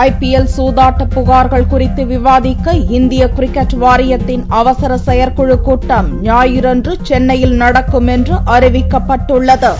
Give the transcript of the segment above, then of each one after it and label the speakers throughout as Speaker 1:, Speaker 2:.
Speaker 1: IPL சூதாட்ட புகார்கள் குறித்து விவாதிக்க இந்திய கிரிக்கெட் வாரியத்தின் அவசர செயற்குழு கூட்டம் ஞாயிறன்று சென்னையில் நடக்கும் என்று அறிவிக்கப்பட்டுள்ளது.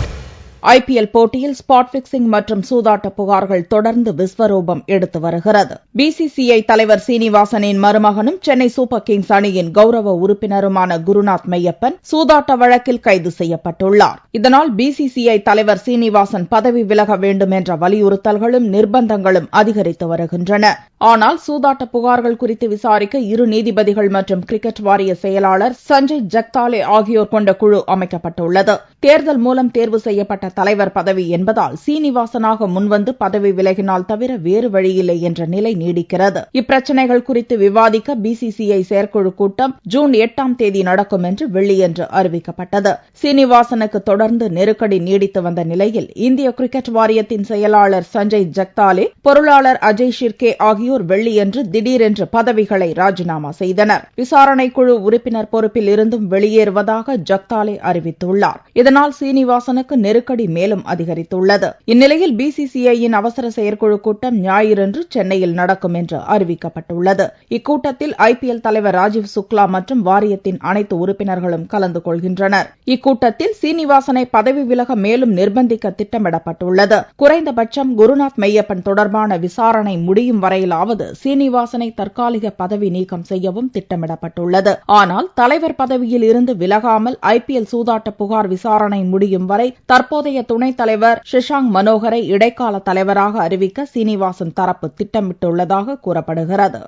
Speaker 1: IPL போட்டியில் ஸ்பாட் பிக்சிங் மற்றும் சூதாட்ட புகார்கள் தொடர்ந்து விஸ்வரூபம் எடுத்து வருகிறது. BCCI தலைவர் சீனிவாசனின் மருமகனும் சென்னை சூப்பர் கிங்ஸ் அணியின் கௌரவ உறுப்பினருமான குருநாத் மெய்யப்பன் சூதாட்ட வழக்கில் கைது செய்யப்பட்டுள்ளார். இதனால் BCCI தலைவர் சீனிவாசன் பதவி விலக வேண்டும் என்ற வலியுறுத்தல்களும் நிர்பந்தங்களும் அதிகரித்து வருகின்றன. ஆனால் சூதாட்ட புகார்கள் குறித்து விசாரிக்க இரு நீதிபதிகள் மற்றும் கிரிக்கெட் வாரிய செயலாளர் சஞ்சய் ஜக்தாலே ஆகியோர் கொண்ட குழு அமைக்கப்பட்டுள்ளது. தேர்தல் மூலம் தேர்வு செய்யப்பட்ட தலைவர் பதவி என்பதால் சீனிவாசனாக முன்வந்து பதவி விலகினால் தவிர வேறு வழியில்லை என்ற நிலை நீடிக்கிறது. இப்பிரச்சினைகள் குறித்து விவாதிக்க BCCI செயற்குழு கூட்டம் ஜூன் 8ஆம் தேதி நடக்கும் என்று வெள்ளியன்று அறிவிக்கப்பட்டது. சீனிவாசனுக்கு தொடர்ந்து நெருக்கடி நீடித்து வந்த நிலையில் இந்திய கிரிக்கெட் வாரியத்தின் செயலாளர் சஞ்சய் ஜக்தாலே, பொருளாளர் அஜய் ஷிர்கே ஆகியோர் வெள்ளியன்று திடீரென்று பதவிகளை ராஜினாமா செய்தனர். விசாரணை குழு உறுப்பினர் பொறுப்பில் இருந்தும் வெளியேறுவதாக ஜக்தாலே அறிவித்துள்ளார். இதனால் சீனிவாசனுக்கு நெருக்கடி மேலும் அதிகரித்துள்ளது. இந்நிலையில் BCCIயின் அவசர செயற்குழு கூட்டம் ஞாயிறன்று சென்னையில் நடக்கும் என்று அறிவிக்கப்பட்டுள்ளது. இக்கூட்டத்தில் IPL தலைவர் ராஜீவ் சுக்லா மற்றும் வாரியத்தின் அனைத்து உறுப்பினர்களும் கலந்து கொள்கின்றனர். இக்கூட்டத்தில் சீனிவாசனை பதவி விலக மேலும் நிர்பந்திக்க திட்டமிடப்பட்டுள்ளது. குறைந்தபட்சம் குருநாத் மெய்யப்பன் தொடர்பான விசாரணை முடியும் வரையிலாவது சீனிவாசனை தற்காலிக பதவி நீக்கம் செய்யவும் திட்டமிடப்பட்டுள்ளது. ஆனால் தலைவர் பதவியில் இருந்து விலகாமல் IPL சூதாட்ட புகார் விசாரணை முடியும் வரை தற்போதைய துணைத் தலைவர் ஷஷாங்க் மனோகரை இடைக்கால தலைவராக அறிவிக்க சீனிவாசன் தரப்பு திட்டமிட்டுள்ளதாக கூறப்படுகிறது.